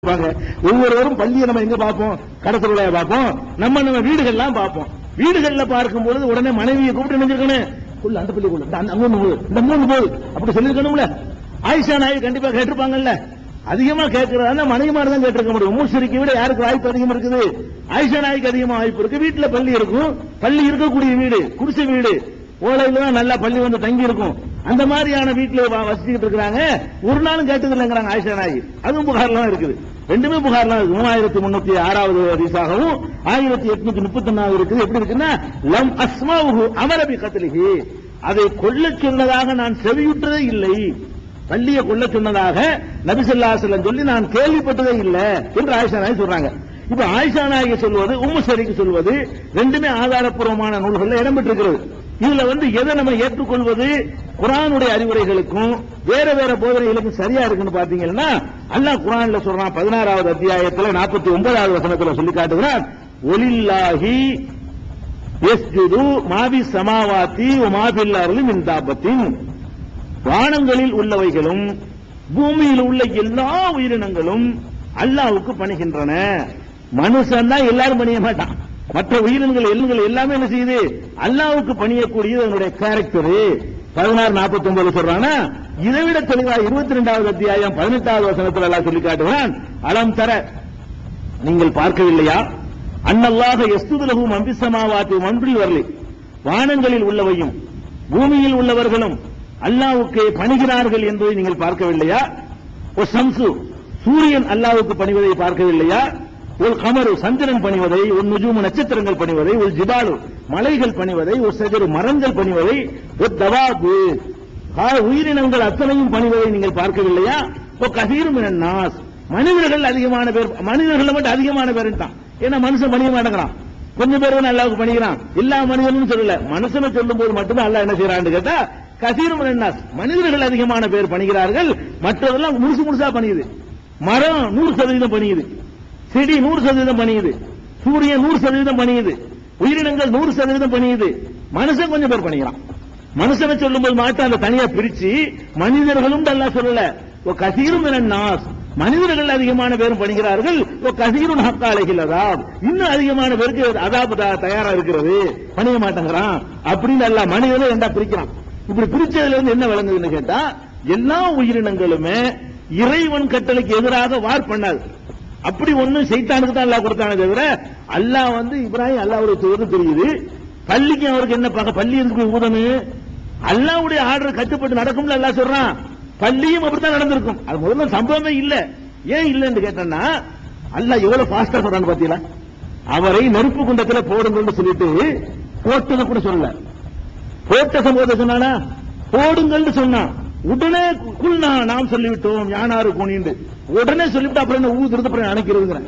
ஒவ்வொருவரும் பள்ளியை நம்ம எங்க பார்ப்போம்? கடத்தருளைய பார்ப்போம். நம்ம வீடுகள்லாம் பார்ப்போம். வீடுகள்ல பார்க்கும் பொழுது உடனே மனைவியை கூப்பிட்டு நினைச்சிருக்கணும், அந்த பள்ளி கொள்ள இந்த மூணு போது அப்படி சொல்லிருக்கணும்ல. ஆயிஷா நாயகி கண்டிப்பா கேட்டிருப்பாங்கல்ல. அதிகமா கேட்கறதா மனைவிமார் தான் கேட்டிருக்க முடியும். மூசரிக்கை விட யாருக்கு வாய்ப்பு அதிகம் இருக்குது? ஆயிஷா நாயகிக்கு அதிகமா வாய்ப்பு இருக்கு. வீட்டுல பள்ளி இருக்கும், பள்ளி இருக்கக்கூடிய வீடு, குடிசை வீடு, ஓலையில தான் நல்லா பள்ளி வந்து தங்கி இருக்கும். அந்த மாதிரியான வீட்டுல வசிச்சுட்டு இருக்கிறாங்க. ஒரு நாளும் கேட்டது இல்லைங்கிறாங்க ஆயிஷா நாயகி. அதுவும் புகார்லாம் இருக்குது. ரெண்டுமே புகார்லாம் இருக்கு. 3306வது ஹதீஸாகவும் 1831 இருக்குது. எப்படி இருக்குன்னா, லம் அஸ்மாஹு அமரபி கத்லிஹி, அதை கொல்ல சொன்னதாக நான் செவியுற்றதே இல்லை. பள்ளியை கொல்ல சொன்னதாக நபி ஸல்லல்லாஹு அலைஹி வஸல்லம் சொல்லி நான் கேள்விப்பட்டதே இல்லை என்று ஆயிஷா நாயகி சொல்றாங்க. இப்ப ஆயிஷா நாயகி சொல்வது, உம்மு ஸரீக் சொல்வது ரெண்டுமே ஆதாரப்பூர்வமான நூல்களில் இடம்பெற்றிருக்கிறது. இதுல எதை நம்ம ஏற்றுக்கொள்வது குர்ஆனுடைய அறிவுரைகளுக்கும் வேற வேற போதனைகளுக்கும் சரியா இருக்குன்னு பாத்தீங்கன்னா, அல்லாஹ் குர்ஆன்ல சொல்றான் 16வது அத்தியாயத்துல 49வது வசனத்துல சொல்லி காட்டுகிறான், ஒலில்லாஹி யஸ்ஜுது மாபி சமாவாத்தி வ மாபில் அர்லி மின் தாபத்தின், வானங்களில் உள்ளவைகளும் பூமியில் உள்ள எல்லா உயிரினங்களும் அல்லாஹ்வுக்கு பணிகின்றன. மனுஷன் தான் எல்லாரும் பணிய மாட்டான். மற்ற உயிரினங்கள் எல்லாமே என்ன செய்யுது? அல்லாஹ்வுக்கு பணியக்கூடியது அதனுடைய கேரக்டர். 16:49 சொல்றானா, இதை விட தெளிவா 22வது அத்தியாயம் 18வது வசனத்தில் அல்லாஹ் சொல்லி காட்டுகிறான், அலம் தர, நீங்கள் பார்க்கவில்லையா, அன்னல்லாஹ யஸ்துது லஹு மன் ஃபிஸ் ஸமாவாத்தி வ மன் ஃபில் அர்லி, வானங்களில் உள்ளவையும் பூமியில் உள்ளவர்களும் அல்லாஹ்வுக்கு பணிகிறார்கள் என்பதை நீங்கள் பார்க்கவில்லையா? ஒ ஷம்சு, சூரியன் அல்லாஹ்வுக்கு பணிவதை பார்க்கவில்லையா? ஒரு கமரு, சந்திரன் பணிவதை, ஒரு நுஜூமு, நட்சத்திரங்கள் பணிவதை, ஒரு ஜிபாலு, மலைகள் பணிவதை, ஒரு சஜரு, மரங்கள் பணிவதை, ஒரு தவாபு, உயிரினங்கள் அத்தனையும் பணிவதை நீங்கள் பார்க்கவில்லையா? இப்போ கசீரும் மினன் நாஸ், மனிதர்கள் அதிகமான பேர், மனிதர்கள் மட்டும் அதிகமான பேர் தான். ஏன்னா மனுஷன் பணிய மாட்டேங்கிறான். கொஞ்சம் பேர் அல்லாஹ்வுக்கு பணிகிறான். எல்லா மனிதனும் சொல்லல, மனுஷனை சொல்லும் போது மட்டும்தான் அல்லாஹ் என்ன செய்யறான்னு கேட்டா, கசீரும் மினன் நாஸ், மனிதர்கள் அதிகமான பேர் பணிகிறார்கள். மற்றதெல்லாம் முழுசா பணியுது. மரம் 100% பணியுது, செடி 100% பணியுது, சூரியன் 100% பணியுது, உயிரினங்கள் 100% பணியுது. மனுஷன் கொஞ்சம் பேர் பணிகிறான். மனுஷனை சொல்லும்போது மாட்டா அந்த தனியா பிரிச்சு மனிதர்களும் அல்லாஹ் சொல்லல, கசீரும் மினன் நாஸ், மனிதர்கள் அதிகமான பேரும் பணிகிறார்கள். கசீருன் ஹக்க அலைஹில் அதாப், இன்னும் அதிகமான பேருக்கு அதாப் தயாரா இருக்கிறது, பணிய மாட்டேங்கிறான் அப்படின்னு அல்லாஹ் மனிதனை ரெண்டா பிரிக்கிறான். இப்படி பிரிச்சதுல இருந்து என்ன விளங்குதுன்னு கேட்டா, எல்லா உயிரினங்களுமே இறைவன் கட்டளைக்கு எதிராக வார் பண்ணாது. அப்படி ஒண்ணும் சைத்தானுக்கு தான் அல்லாஹ் கொடுத்தானே தவிர, அல்லாஹ் இப்ராஹிம் அல்லாஹ்வுடைய தூதர் தெரியுது, பள்ளிக்கு அவருக்கு என்ன பார்க்க, பள்ளி எதுக்கு ஊதனு, அல்லாஹ்வுடைய ஆர்டர் கட்டுப்பட்டு நடக்கும்னு அல்லாஹ் சொல்றான். பள்ளியும் அப்படித்தான் நடந்திருக்கும். அது முதல்ல சம்பவமே இல்ல. ஏன் இல்லன்னு கேட்டா, அல்லாஹ் எவ்வளவு ஃபாஸ்டா சொல்றான்னு பாத்தீங்களா? அவரை நெருப்பு குண்டத்துல போடுங்கன்னு சொல்லிட்டு போட்டதை கூட சொல்லல, போட்ட சம்பவத்தை சொன்னானா, போடுங்கன்னு சொன்னான். உடனே குல்னா, நாம் சொல்லிவிட்டோம் யானாரு கூனின்னு உடனே சொல்லிவிட்டு அப்புறம் என்ன ஊதுறது, அப்புறம் அணைக்கிறதுங்கிற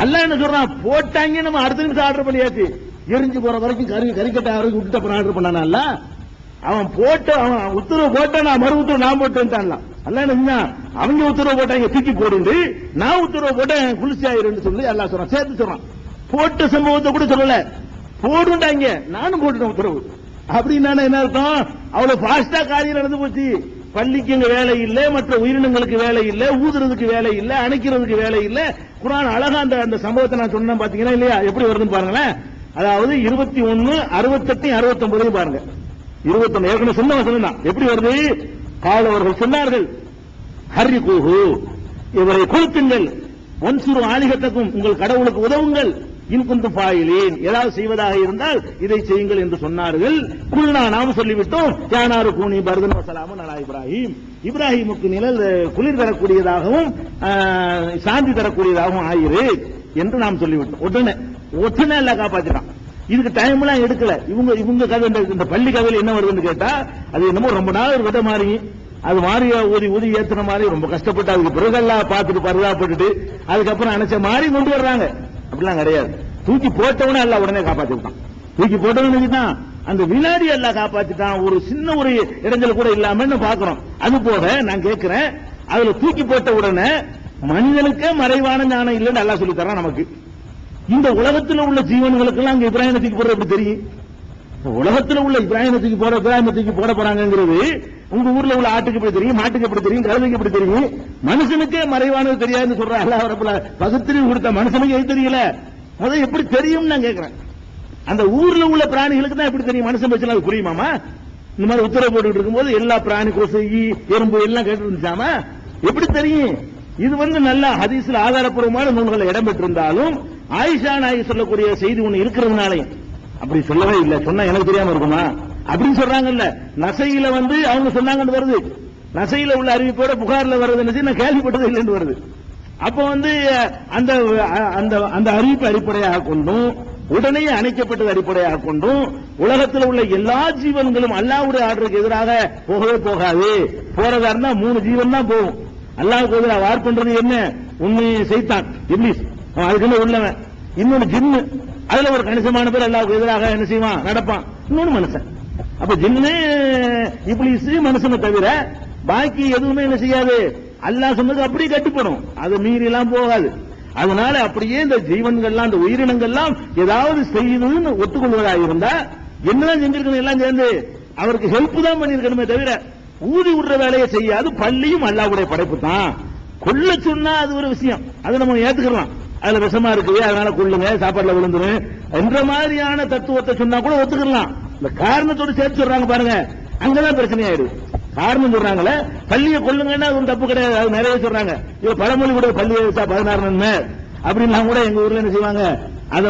அல்லாஹ் என்ன சொல்றான், போட்டாங்க நம்ம அடுத்த நிமிஷம் ஆர்டர் பண்ணியாச்சு, எரிஞ்சு போற வரைக்கும் கறிக்கட்டை ஆரோக்கியம் விட்டுட்டு அப்புறம் ஆர்டர் பண்ணானா? அவன் போட்ட, அவன் உத்தரவு போட்டா நான் மறு உத்தரவு நான் போட்டேன். அல்லாஹ் என்ன, அவங்க உத்தரவு போட்டாங்க தூக்கி போடுண்டு, நான் உத்தரவு போட்டேன் குளிர்ச்சி ஆயிருந்து சொல்லி அல்லாஹ் சொல்றான். சேர்த்து சொல்றான், போட்ட சம்பவத்தை கூட சொல்லல, போடுண்டாங்க நானும் போட்டுட்டேன் உத்தரவு. அப்படின்னா என்ன அர்த்தம்? அவ்வளவு ஃபாஸ்டா காரியம் நடந்து போச்சு. பள்ளிக்கு இங்க வேலை இல்ல, மற்ற உயிரினங்களுக்கு வேலை இல்ல, ஊதுறதுக்கு வேலை இல்ல, அணைக்கிறதுக்கு வேலை இல்ல. குர்ஆன் அழகா அந்த சம்பவத்தை நான் சொன்னேன் பாத்தீங்கன்னா இல்லையா, எப்படி வருதுன்னு பாருங்களேன். அதாவது 21, 68, 69 பாருங்க. 21 ஏற்கனவே சொன்ன வசனம் தான். எப்படி வருது? கால் அவர்கள் சொன்னார்கள், ஹர்ரிகூஹு, இவரை கொளுத்துங்கள், வன்சுரு ஆலிகத்தக்கும், உங்கள் கடவுளுக்கு உதவுங்கள், இன்குந்து பாயிலேன், ஏதாவது செய்வதாக இருந்தால் இதை செய்யுங்கள் என்று சொன்னார்கள். குல்னா, நாம் சொல்லிவிட்டோம், யானாரு கூனி பர்தன் வசலாமுன் அலா இப்ராஹிம், இப்ராஹிமுக்கு நிழல் குளிர் தரக்கூடியதாகவும் சாந்தி தரக்கூடியதாகவும் ஆயிரு என்று நாம் சொல்லிவிட்டோம். உடனே எல்லாம் காப்பாற்றினான். இதுக்கு டைம் எல்லாம் எடுக்கல. இவங்க கதை, இந்த பள்ளி கதையில் என்ன வருதுன்னு கேட்டா, அது என்னமோ ரொம்ப நாள் ஒரு வித மாறி, அது மாறி ஊதி ஏத்துன மாதிரி ரொம்ப கஷ்டப்பட்டு அதுக்கு பிறகெல்லாம் பார்த்துட்டு பரிதாபப்பட்டுட்டு அதுக்கப்புறம் அணைச்ச மாதிரி கொண்டு வர்றாங்க. அப்படிலாம் கிடையாது. தூக்கி போட்டவனே எல்லாம் உடனே காப்பாத்திட்டான். தூக்கி போட்டவன் அந்த வினாடி எல்லாம் காப்பாத்திட்டான். ஒரு சின்ன ஒரு இடைஞ்சல் கூட இல்லாம பாக்குறோம். அது போக நான் கேட்கிறேன், அதுல தூக்கி போட்ட உடனே மனிதனுக்கே மறைவான ஞானம் இல்லைன்னு அல்லாஹ் சொல்லி தரான் நமக்கு. இந்த உலகத்தில் உள்ள ஜீவன்களுக்கெல்லாம் அங்க இப்ராஹிம் தூக்கி போடுறது எப்படி தெரியும்? உலகத்தில் உள்ள இப்ராஹிமத்துக்கு போட போறாங்கிறது உங்க ஊர்ல உள்ள ஆட்டுக்கு எப்படி தெரியும், மாட்டுக்கு எப்படி தெரியும், கழுதைக்கு எப்படி தெரியும், மனுஷனுக்கே மறைவானது தெரியாதுன்னு சொல்ற அல்லாஹ் ரப்பல் பகுத்தறிவு கொடுத்த மனுஷனுக்கு எது தெரியல, முதல்ல எப்படி தெரியும் நான் கேட்கிறேன். அந்த ஊர்ல உள்ள பிராணிகளுக்கு தான் எப்படி தெரியும், மனுஷன் வச்சு அது புரியுமாமா? இந்த மாதிரி உத்தரவு போட்டுட்டு இருக்கும்போது எல்லா பிராணி கொசு எறும்பு எல்லாம் கேட்டு இருந்துச்சாமா, எப்படி தெரியும்? இது நல்ல ஹதீஸ்ல ஆதாரப்பூர்வமான நூல்களை இடம் பெற்றிருந்தாலும் ஆயிஷா நாயகி சொல்லக்கூடிய செய்தி ஒண்ணு இருக்கிறதுனாலையும் அப்படி சொல்லவே இல்லை. சொன்னா எனக்கு தெரியாம இருக்குமா அப்படின்னு சொல்றாங்கல்ல. நசையில அவங்க சொன்னாங்கன்னு வருது, நசையில உள்ள அறிவிப்போட புகார்ல வருது, நான் கேள்விப்பட்டது இல்லைன்னு வருது. அப்ப அந்த அந்த அறிவிப்பு அடிப்படையாக கொண்டும் உடனே அணைக்கப்பட்டது அடிப்படையாக கொண்டும் உலகத்தில் உள்ள எல்லா ஜீவன்களும் அல்லாஹ்வுடைய ஆர்டருக்கு எதிராக போகவே போகாது. போறதா இருந்தா 3 ஜீவன் தான் போகும். அல்லாஹ்வுக்கு எதிராக வார் பண்றது என்ன? உண்மை சைத்தான் இப்லீஸ், அதுக்குன்னு உள்ளவன். இன்னொன்னு ஜின்னு, அதுல ஒரு கணிசமான பேர் அல்லாஹ்வுக்கு எதிராக என்ன செய்வான், நடப்பான். இன்னொன்னு மனுஷன். அப்ப ஜின்னு இப்லீஸ் மனுஷனை தவிர பாக்கி எதுவுமே என்ன செய்யாது, அல்லாஹ் சொன்னது அப்படியே கட்டுப்படும், அது மீறி எல்லாம் போகாது. அதனால அப்படியே இந்த ஜீவன்கள்லாம் இந்த உயிரினங்கள்லாம் ஏதாவது செய்யுதுன்னு ஒத்துக்கொள்வதாக இருந்தா என்னதான் செஞ்சிருக்கணும், எல்லாம் சேர்ந்து அவருக்கு ஹெல்ப் தான் பண்ணிருக்கணுமே தவிர ஊதி விடுற வேலையை செய்யாது. பள்ளியும் அல்லாஹ்வுடைய படைப்பு தான். கொல்ல சொன்னா அது ஒரு விஷயம், அதை நம்ம ஏத்துக்கலாம். அதுல விஷமா இருக்குது அதனால கொள்ளுங்க, சாப்பாடுல விழுந்துரும் என்ற மாதிரியான தத்துவத்தை சொன்னா கூட ஒத்துக்கலாம். இந்த காரணத்தோடு சேர்த்து சொல்றாங்க பாருங்க, அங்கதான் பிரச்சனை ஆயிடுது. காரணம் சொல்றாங்களே பள்ளியை கொள்ளுங்கன்னா அது தப்பு கிடையாது, அது நிறைய சொல்றாங்க. இவ பழமொழி கூட பள்ளியை வச்சா 16 நன்மை அப்படின்லாம் கூட எங்க ஊர்ல என்ன செய்வாங்க, அதை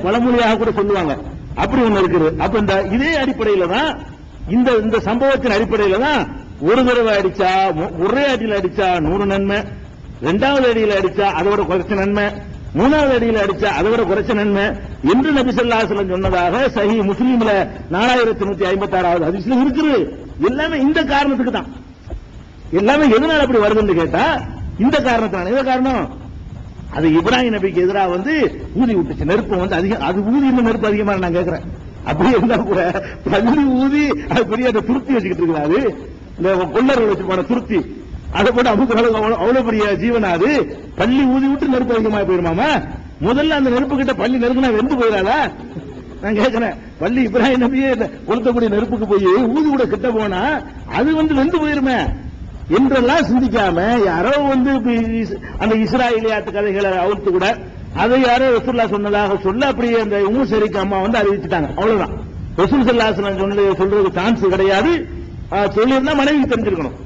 பழமொழியாக கூட சொல்லுவாங்க. அப்படி ஒண்ணு இருக்குது. அப்ப இந்த இதே அடிப்படையில தான் இந்த சம்பவத்தின் அடிப்படையில தான் ஒரு தடவை அடிச்சா ஒரே அடியில் அடிச்சா 100 நன்மை, 2வது அடியில் அடிச்சா அதோட குறைச்ச நன்மை, 3வது அடியில் அடிச்சா அதோட குறைச்ச நன்மை என்று நபி ஸல்லல்லாஹு அலைஹி வஸல்லம் சொன்னதாக சஹீஹ் முஸ்லிம்ல 4156வது ஹதீஸ்ல இருக்குது. எல்லாமே இந்த காரணத்துக்கு தான். எல்லாமே எதனால அப்படி வருதுன்னு கேட்டா இந்த காரணத்தான. எந்த காரணம்? அது இப்ராஹிம் நபிக்கு எதிராக ஊதி விட்டுச்சு நெருப்பு அதிகம். அது ஊதி இன்னும் நெருப்பு அதிகமா நான் கேட்கிறேன். அப்படியே இருந்தா கூட பள்ளி ஊதி அது பெரிய அந்த துருத்தி வச்சுக்கிட்டு இருக்காது, இந்த கொள்ளர்கள் வச்சு போன துருத்தி, அதை போட்டு அவ்வளவு பெரிய ஜீவனாது பள்ளி ஊதி விட்டு நெருப்பு அதிகமாக போயிருமாமா? முதல்ல அந்த நெருப்பு கிட்ட பள்ளி நெருப்புனா வெந்து போயிடாதா? நான் கேட்கிறேன். பள்ளி இப்ராஹிம் நபியே கொளுத்தக்கூடிய நெருப்புக்கு போய் ஊதி விட கிட்ட போனா அது வெந்து போயிருமே என்றெல்லாம் சிந்திக்காம யாரோ அந்த இஸ்ராயலியாத்து கதைகளை அவுழ்த்து கூட அதை யாரோ ரசூலுல்லாஹ் சொன்னதாக சொல்ல அப்படியே அந்த உம்மு ஷரீக் அம்மா அறிவிச்சுட்டாங்க. அவ்வளவுதான். ரசூல் ஸல்லல்லாஹு அலைஹி வஸல்லம் சொல்றது சான்ஸ் கிடையாது. சொல்லியிருந்தா மனைவிக்கு தெரிஞ்சிருக்கணும்.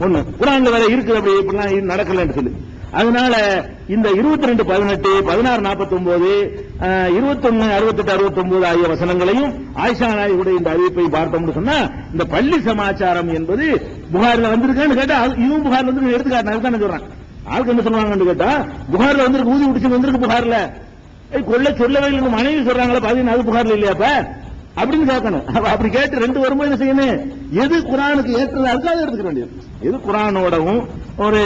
ஒண்ணு குர்ஆன்ல வேற இருக்குது, அப்படி இப்படிலாம் நடக்கலன்னு சொல்லி. அதனால இந்த 22, 18, 16, 49, 21, 68, 69 ஆகிய வசனங்களையும் ஆயிஷா நாயகியுடைய இந்த அறிவிப்பை பார்த்தோம்னு சொன்னா இந்த பள்ளி சமாச்சாரம் என்பது புகாரில் வந்திருக்கான்னு கேட்டா இதுவும் புகாரில் வந்து எடுத்துக்காட்டு அதுதான் சொல்றான். ஆளுக்கு என்ன சொல்லுவாங்கன்னு கேட்டா புகாரில் வந்திருக்கு, ஊதி விட்டு வந்திருக்கு புகாரில் கொள்ள சொல்லவே இல்லை மனைவி சொல்றாங்களா பாத்தீங்கன்னா அது புகாரில் இல்லையாப்ப அப்படின்னு கேட்கணும். அப்படி கேட்டு 2 வரும்போது என்ன செய்யணும், எது குர்ஆனுக்கு ஏற்றது அதுக்காக எடுத்துக்க வேண்டியது. எது குர்ஆனோடவும் ஒரு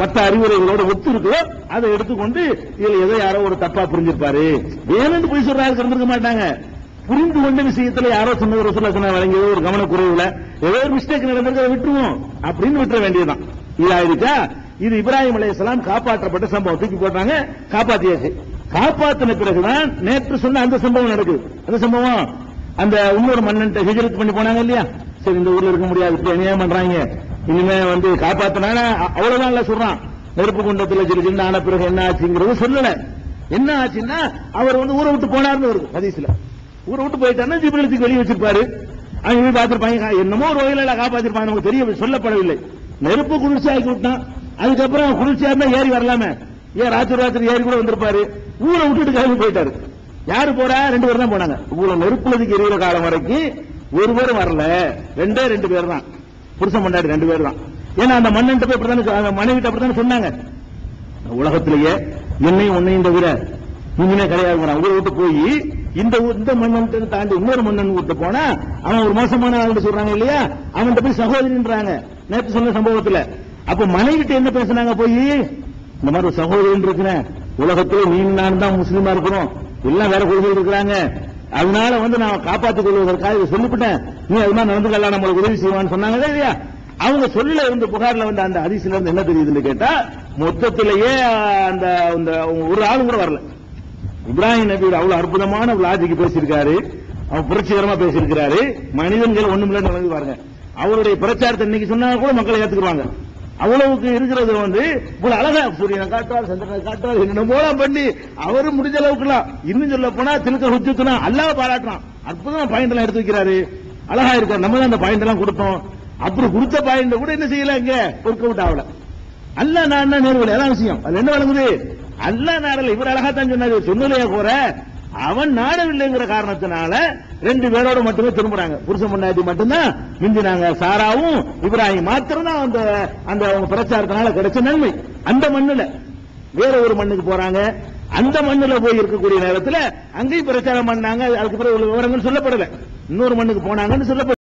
மற்ற அறிவுரைகளோட ஒத்து இருக்கோ அதை எடுத்துக்கொண்டு இதுல எதை யாரோ ஒரு தப்பா புரிஞ்சிருப்பாரு வேணும்னு போய் சொல்றாரு இருந்திருக்க மாட்டாங்க. புரிந்து கொண்ட விஷயத்துல யாரோ சொன்னது ரசூலுல்லாஹ் சொன்ன வழங்கியதோ ஒரு கவனக்குறைவுல ஏதோ ஒரு மிஸ்டேக் நடந்திருக்க விட்டுருவோம் அப்படின்னு விட்டுற வேண்டியதுதான். இதாயிருக்கா இது இப்ராஹிம் அலைஹிஸ்ஸலாம் காப்பாற்றப்பட்ட சம்பவம். தூக்கி போட்டாங்க, காப்பாத்தியாச்சு. காப்பாத்தின பிறகுதான் நேற்று சொன்ன அந்த சம்பவம் நடக்குது. அந்த சம்பவம் அந்த இன்னொரு மன்னன் ஹிஜ்ரத் பண்ணி போனாங்க இல்லையா, சரி இந்த ஊர்ல இருக்க முடியாது இப்ப என்ன பண்றாங்க, இனிமே காப்பாத்தினால அவ்வளவுதான் சொல்றான். நெருப்பு குண்டத்துல சின்ன ஆன பிறகு என்ன ஆச்சுங்கிறது சொல்லல. என்ன ஆச்சுன்னா அவர் ஊரை விட்டு போனார்னு வருது ஹதீஸ்ல. ஊரை விட்டு போயிட்டாருன்னா ஜிப்ரீலுக்கு வெளியே வச்சிருப்பாரு, அவங்க போய் பார்த்திருப்பாங்க, என்னமோ ஒரு வகையில காப்பாத்திருப்பாங்க, நமக்கு தெரிய சொல்லப்படவில்லை. நெருப்பு குளிர்ச்சி ஆக்கி விட்டான். அதுக்கப்புறம் குளிர்ச்சியா இருந்தா ஏறி வரலாமே, ஏன் ராத்திரி ஏறி கூட வந்திருப்பாரு. ஊரை விட்டுட்டு கிளம்பி போயிட்டாரு. யாரு போறா? 2 பேர் தான் போனாங்க. இவ்வளவு நெருப்புலதுக்கு எரியிற காலம் வரைக்கும் ஒரு பேரும் வரல, 2 பேர் தான், புருஷன் பொண்டாட்டி 2 பேர் தான். ஏன்னா அந்த மன்னன் போய் அப்படித்தானே மனைவிட்ட அப்படித்தானே சொன்னாங்க, உலகத்திலேயே என்னையும் உன்னையும் தவிர நீங்களே கிடையாது. ஊரை விட்டு போய் இந்த மன்னன் தாண்டி இன்னொரு மன்னன் விட்டு போனா அவன் ஒரு மோசமான ஆள் சொல்றாங்க இல்லையா, அவன் போய் சகோதரின்றாங்க நேற்று சொன்ன சம்பவத்துல. அப்ப மனைவிட்டு என்ன பேசுனாங்க, போய் இந்த மாதிரி ஒரு சகோதரன் இருக்கிறேன், உலகத்திலே நீ நான் தான் முஸ்லீமா இருக்கிறோம், எல்லாம் வேற கொள்கைகள் இருக்கிறாங்க, அதனால நான் காப்பாற்றிக் கொள்வதற்காக இதை சொல்லிவிட்டேன், நீ அது மாதிரி நடந்துக்கலாம், நம்மளுக்கு உதவி செய்வான்னு சொன்னாங்க இல்லையா. அவங்க சொல்ல இருந்து புகார்ல அந்த ஹதீஸ்ல இருந்து என்ன தெரியுதுன்னு கேட்டா மொத்தத்திலேயே அந்த ஒரு ஆளும் கூட வரல. இப்ராஹிம் நபி அவ்வளவு அற்புதமான லாஜிக் பேசியிருக்காரு. அவர் புரட்சிகரமா பேசியிருக்கிறாரு. மனிதன்கள் ஒண்ணுமில்ல நடந்து பாருங்க. அவருடைய பிரச்சாரத்தை இன்னைக்கு சொன்னா கூட மக்களை ஏத்துக்குவாங்க. அவ்வளவுக்கு இருக்கிறது இவ்வளவு அழகா சூரியனை காட்டுறார், சந்திரனை காட்டுறார், என்னென்னமோ பண்ணி அவரு முடிஞ்ச அளவுக்குலாம். இன்னும் சொல்ல போனா திருக்க ஹுஜ்ஜத்துனா அல்லாஹ் பாராட்டுறான். அற்புதமா பாயிண்ட் எல்லாம் எடுத்து வைக்கிறாரு. அழகா இருக்காரு. நம்ம தான் அந்த பாயிண்ட் எல்லாம் கொடுத்தோம். அப்படி கொடுத்த பாயிண்ட் கூட என்ன செய்யல, இங்க ஒர்க் அவுட் ஆகல. அல்லாஹ் நாடுனா நேர்வழி, அதான் விஷயம். அது என்ன வழங்குது? அல்லாஹ் நாடல. இவர் அழகா தான் சொன்னாரு. சொன்னலையா கூற அவன் நாடவில்லைங்கிற காரணத்தினால 2 பேரோட மட்டுமே திரும்புறாங்க. புருஷ பொண்டாட்டி மட்டும்தான் மிஞ்சினாங்க. சாராவும் இப்ராஹிம் மாத்திரம் தான் அந்த அவங்க பிரச்சாரத்தினால கிடைச்ச நன்மை. அந்த மண்ணுல வேற ஒரு மண்ணுக்கு போறாங்க. அந்த மண்ணுல போய் இருக்கக்கூடிய நேரத்தில் அங்கேயும் பிரச்சாரம் பண்ணாங்க. அதுக்கு பிறகு விவரங்கள் சொல்லப்படல. இன்னொரு மண்ணுக்கு போனாங்கன்னு சொல்லப்பட